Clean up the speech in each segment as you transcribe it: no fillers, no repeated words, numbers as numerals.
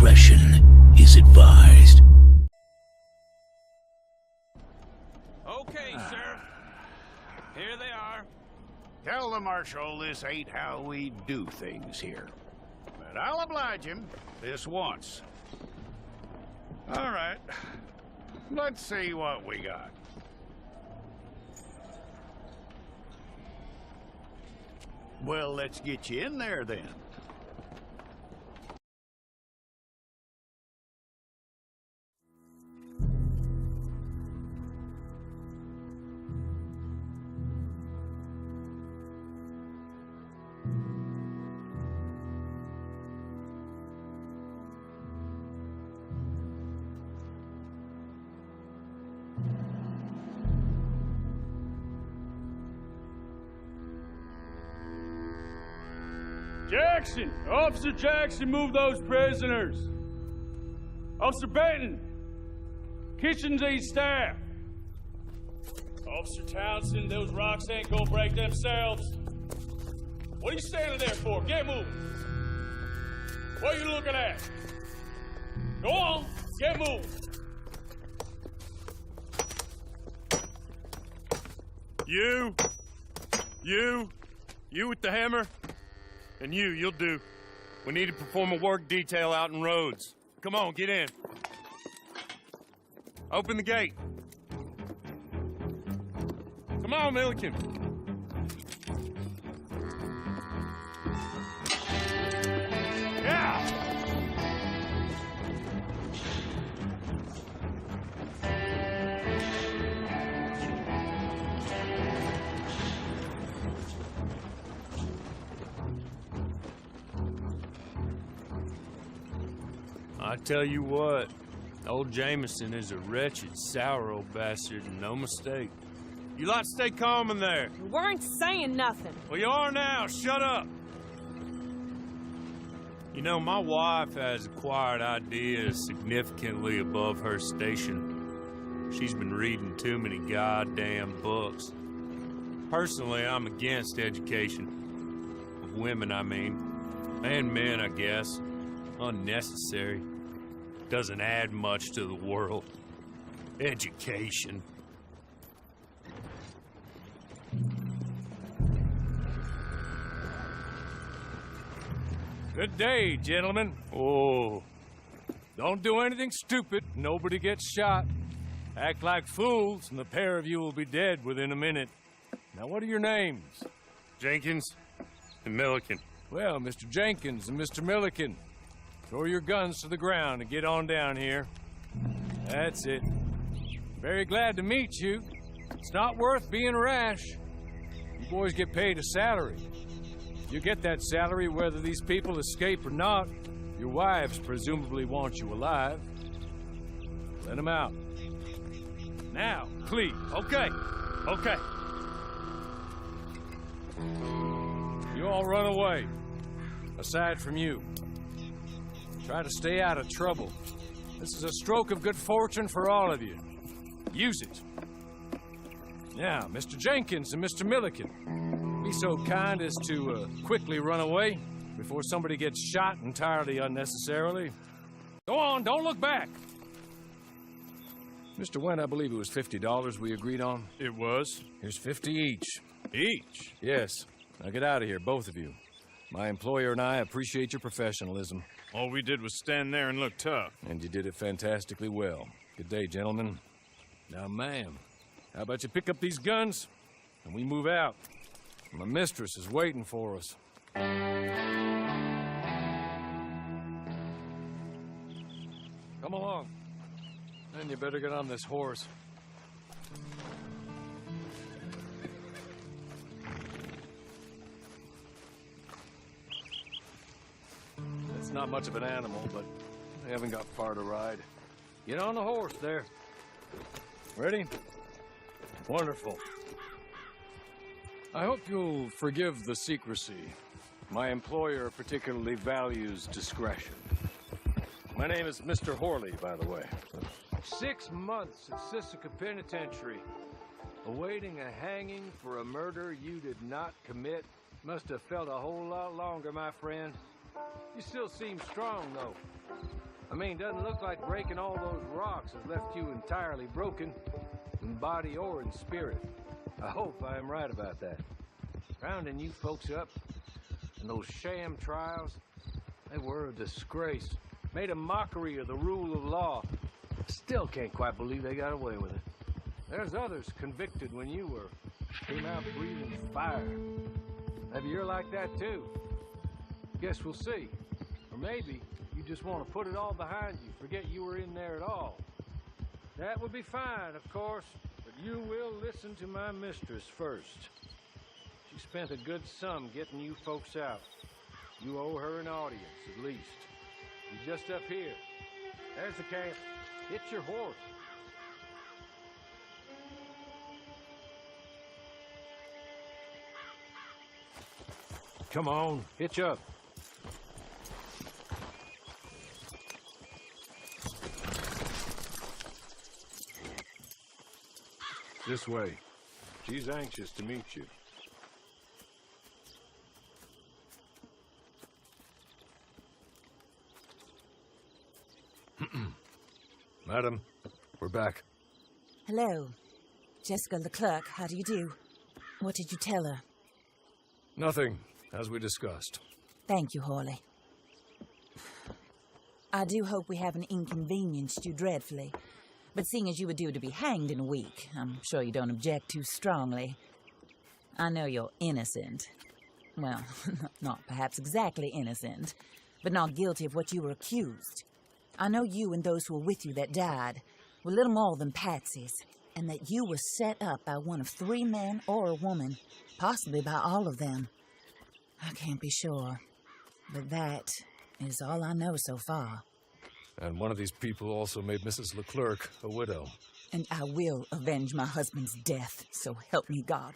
discretion is advised. Okay, Sheriff. Here they are. Tell the Marshal this ain't how we do things here. But I'll oblige him this once. All right. Let's see what we got. Well, let's get you in there then. Jackson! Officer Jackson, move those prisoners! Officer Benton! Kitchens these staff! Officer Townsend, those rocks ain't gonna break themselves. What are you standing there for? Get moving! What are you looking at? Go on, get moving! You with the hammer? And you'll do. We need to perform a work detail out in roads. Come on, get in. Open the gate. Come on, Milliken. Yeah! I tell you what, old Jameson is a wretched, sour old bastard, and no mistake. You lot stay calm in there. We weren't saying nothing. Well, you are now. Shut up. You know, my wife has acquired ideas significantly above her station. She's been reading too many goddamn books. Personally, I'm against education. Of women, I mean. And men, I guess. Unnecessary. Doesn't add much to the world. Education. Good day, gentlemen. Oh. Don't do anything stupid. Nobody gets shot. Act like fools, and the pair of you will be dead within a minute. Now, what are your names? Jenkins and Milliken. Well, Mr. Jenkins and Mr. Milliken, throw your guns to the ground and get on down here. That's it. Very glad to meet you. It's not worth being rash. You boys get paid a salary. You get that salary whether these people escape or not. Your wives presumably want you alive. Let them out. Now, please. Okay. Okay. You all run away. Aside from you. Try to stay out of trouble. This is a stroke of good fortune for all of you. Use it. Now, Mr. Jenkins and Mr. Milliken, be so kind as to quickly run away before somebody gets shot entirely unnecessarily. Go on, don't look back. Mr. Wynn, I believe it was $50 we agreed on. It was. Here's 50 each. Each? Yes. Now get out of here, both of you. My employer and I appreciate your professionalism. All we did was stand there and look tough. And you did it fantastically well. Good day, gentlemen. Now, ma'am, how about you pick up these guns and we move out? My mistress is waiting for us. Come along. Then you better get on this horse. It's not much of an animal, but they haven't got far to ride. Get on the horse there. Ready? Wonderful. I hope you'll forgive the secrecy. My employer particularly values discretion. My name is Mr. Horley, by the way. 6 months at Sisika Penitentiary, awaiting a hanging for a murder you did not commit. Must have felt a whole lot longer, my friend. You still seem strong, though. I mean, doesn't look like breaking all those rocks has left you entirely broken, in body or in spirit. I hope I am right about that. Rounding you folks up, and those sham trials, they were a disgrace. Made a mockery of the rule of law. Still can't quite believe they got away with it. There's others convicted when you were. Came out breathing fire. Maybe you're like that too. Guess we'll see. Or maybe you just want to put it all behind you, forget you were in there at all. That would be fine, of course, but you will listen to my mistress first. She spent a good sum getting you folks out. You owe her an audience, at least. She's just up here. There's the camp. Hit your horse. Come on, hitch up. This way. She's anxious to meet you. Madam, we're back. Hello. Jessica Leclerc, how do you do? What did you tell her? Nothing, as we discussed. Thank you, Hawley. I do hope we haven't inconvenienced you dreadfully. But seeing as you were due to be hanged in a week, I'm sure you don't object too strongly. I know you're innocent. Well, not perhaps exactly innocent, but not guilty of what you were accused. I know you and those who were with you that died were little more than patsies, and that you were set up by one of 3 men or a woman, possibly by all of them. I can't be sure, but that is all I know so far. And one of these people also made Mrs. Leclerc a widow. And I will avenge my husband's death, so help me God.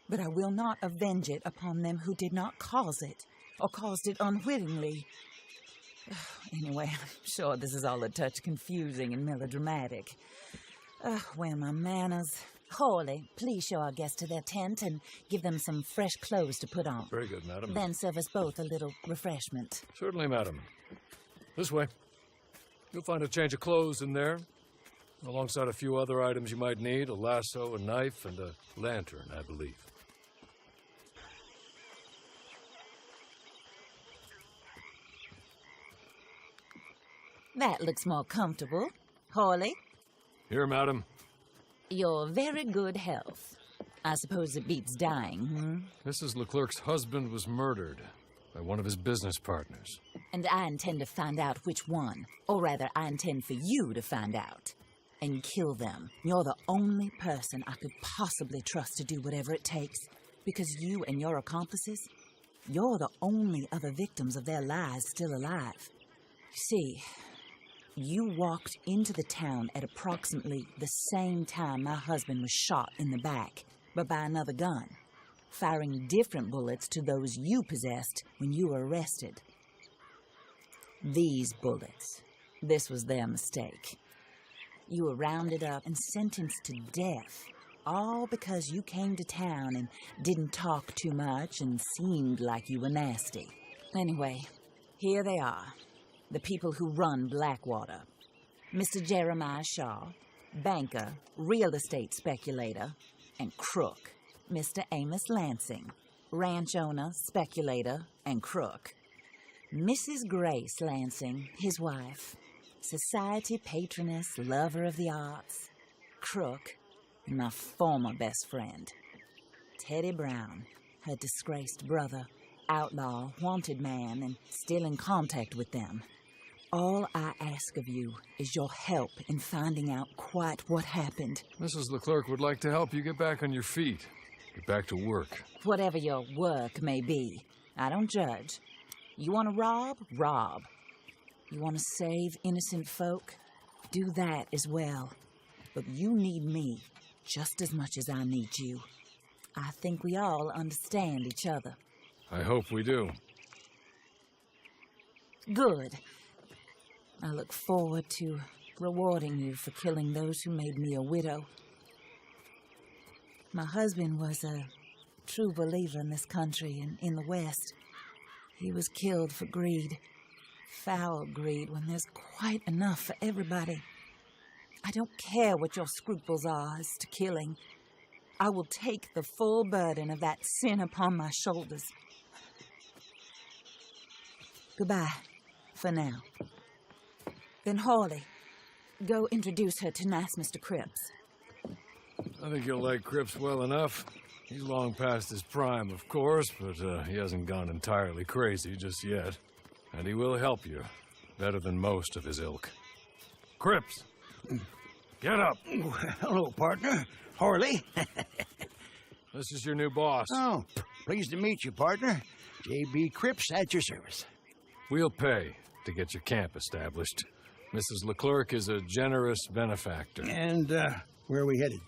But I will not avenge it upon them who did not cause it, or caused it unwittingly. Anyway, I'm sure this is all a touch confusing and melodramatic. Where are my manners? Hawley, please show our guests to their tent and give them some fresh clothes to put on. Very good, madam. Then serve us both a little refreshment. Certainly, madam. This way. You'll find a change of clothes in there, alongside a few other items you might need, a lasso, a knife, and a lantern, I believe. That looks more comfortable. Hawley? Here, madam. Your very good health. I suppose it beats dying, Mrs. Leclerc's husband was murdered by one of his business partners. And I intend to find out which one. Or rather, I intend for you to find out. And kill them. You're the only person I could possibly trust to do whatever it takes. Because you and your accomplices, you're the only other victims of their lies still alive. You see, you walked into the town at approximately the same time my husband was shot in the back, but by another gun, firing different bullets to those you possessed when you were arrested. These bullets, this was their mistake. You were rounded up and sentenced to death, all because you came to town and didn't talk too much and seemed like you were nasty. Anyway, here they are. The people who run Blackwater. Mr. Jeremiah Shaw, banker, real estate speculator, and crook. Mr. Amos Lansing, ranch owner, speculator, and crook. Mrs. Grace Lansing, his wife, society patroness, lover of the arts, crook, and my former best friend. Teddy Brown, her disgraced brother, outlaw, wanted man, and still in contact with them. All I ask of you is your help in finding out quite what happened. Mrs. Leclerc would like to help you get back on your feet. Get back to work. Whatever your work may be, I don't judge. You want to rob? Rob. You want to save innocent folk? Do that as well. But you need me just as much as I need you. I think we all understand each other. I hope we do. Good. I look forward to rewarding you for killing those who made me a widow. My husband was a true believer in this country and in the West. He was killed for greed, foul greed when there's quite enough for everybody. I don't care what your scruples are as to killing. I will take the full burden of that sin upon my shoulders. Goodbye, for now. Then Hawley, go introduce her to nice Mr. Cripps. I think you'll like Cripps well enough. He's long past his prime, of course, but he hasn't gone entirely crazy just yet. And he will help you, better than most of his ilk. Cripps! Get up! Hello, partner. Harley. This is your new boss. Oh, pleased to meet you, partner. J.B. Cripps at your service. We'll pay to get your camp established. Mrs. Leclerc is a generous benefactor. And, where are we headed?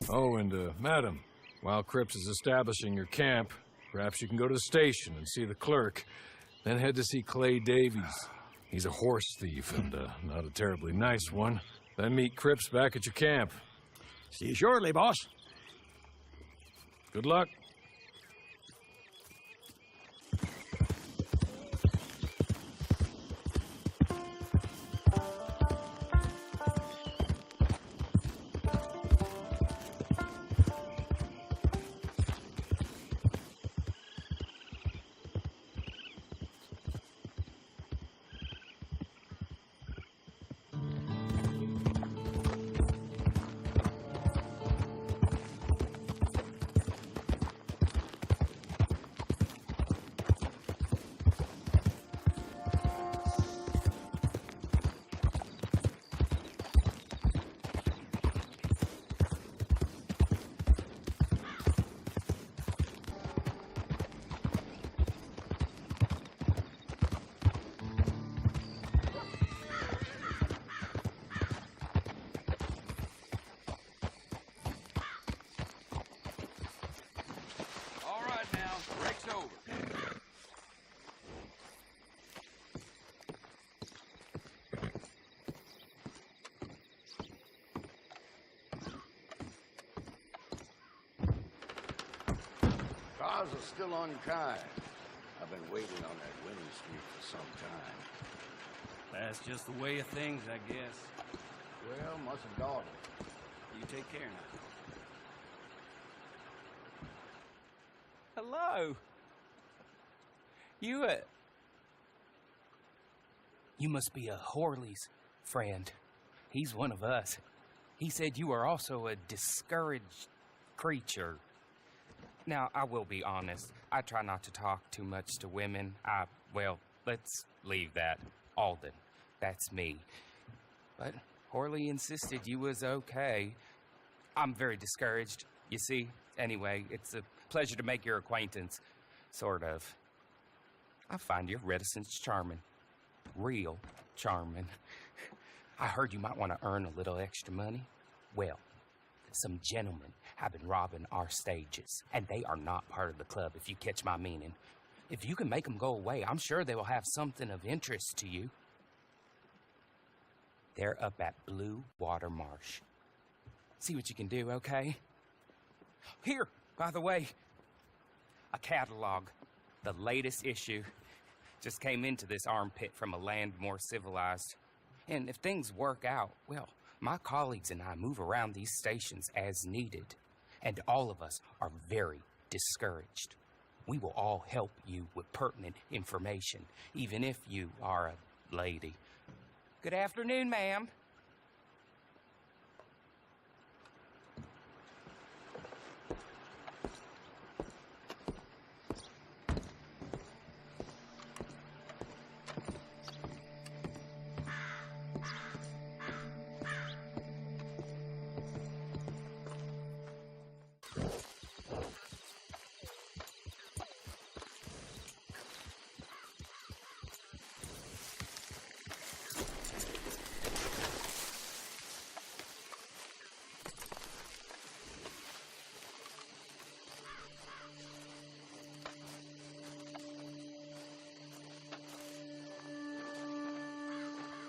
Oh, and, madam, while Cripps is establishing your camp, perhaps you can go to the station and see the clerk, then head to see Clay Davies. He's a horse thief and, not a terribly nice one. Then meet Cripps back at your camp. See you shortly, boss. Good luck. Cars are still unkind. I've been waiting on that winning streak for some time. That's just the way of things, I guess. Well, mustn't dawdle. You take care now. Hello. You must be a Horley's friend. He's one of us. He said you are also a discouraged creature. Now, I will be honest. I try not to talk too much to women. Well, let's leave that. Alden. That's me. But Horley insisted you was okay. I'm very discouraged, you see. Anyway, it's a pleasure to make your acquaintance. Sort of. I find your reticence charming. Real charming. I heard you might want to earn a little extra money. Well, some gentlemen have been robbing our stages, and they are not part of the club, if you catch my meaning. If you can make them go away, I'm sure they will have something of interest to you. They're up at Blue Water Marsh. See what you can do, okay? Here, by the way, a catalog. The latest issue. Just came into this armpit from a land more civilized. And if things work out, well, my colleagues and I move around these stations as needed. And all of us are very discouraged. We will all help you with pertinent information, even if you are a lady. Good afternoon, ma'am.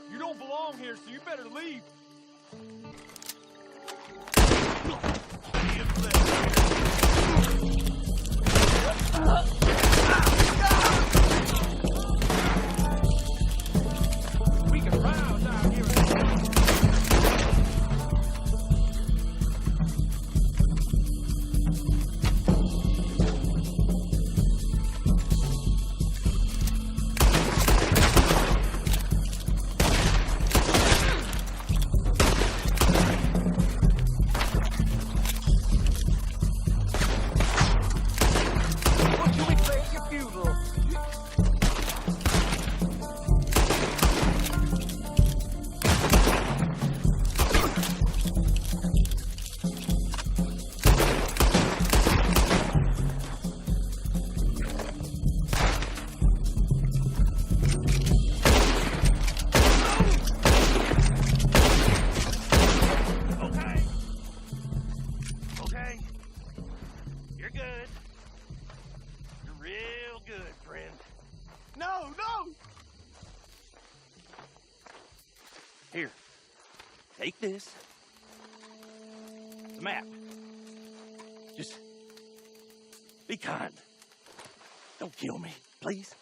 You don't belong here, so you better leave. Take this. The map. Just be kind. Don't kill me, please.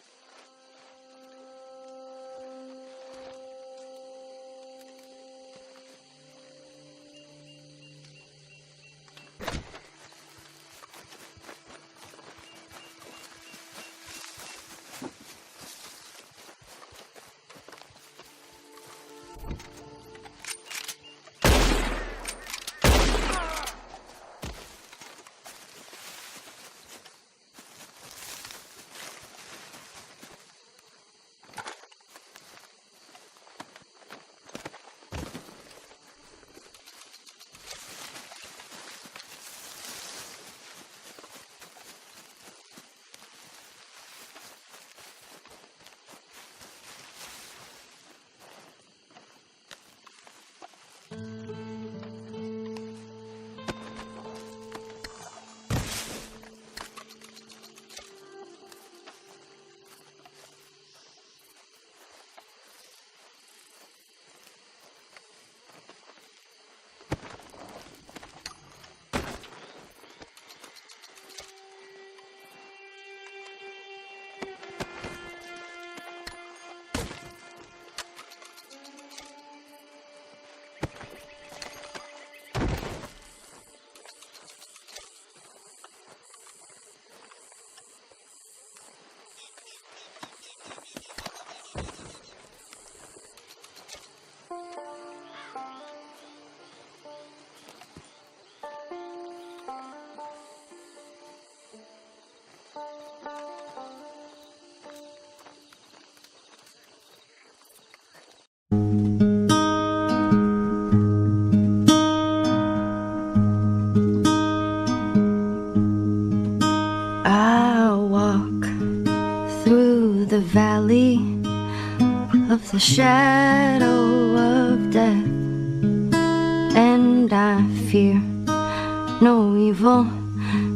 The valley of the shadow of death, and I fear no evil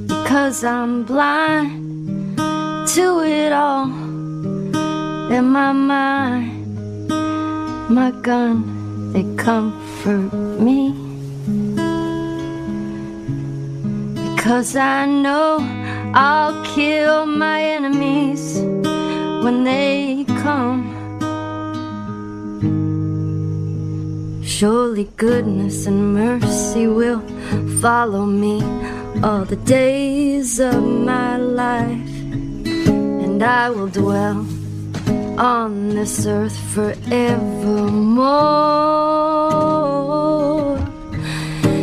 because I'm blind to it all. In my mind, my gun, they comfort me, because I know I'll kill my enemies when they come. Surely goodness and mercy will follow me all the days of my life, and I will dwell on this earth forevermore.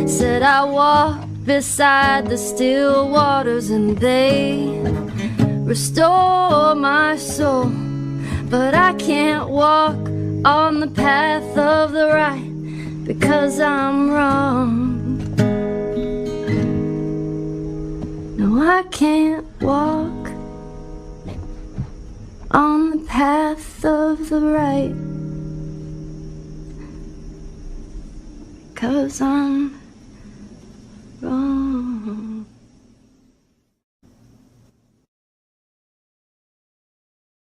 Said I walked beside the still waters and they restore my soul, but I can't walk on the path of the right because I'm wrong. No, I can't walk on the path of the right because I'm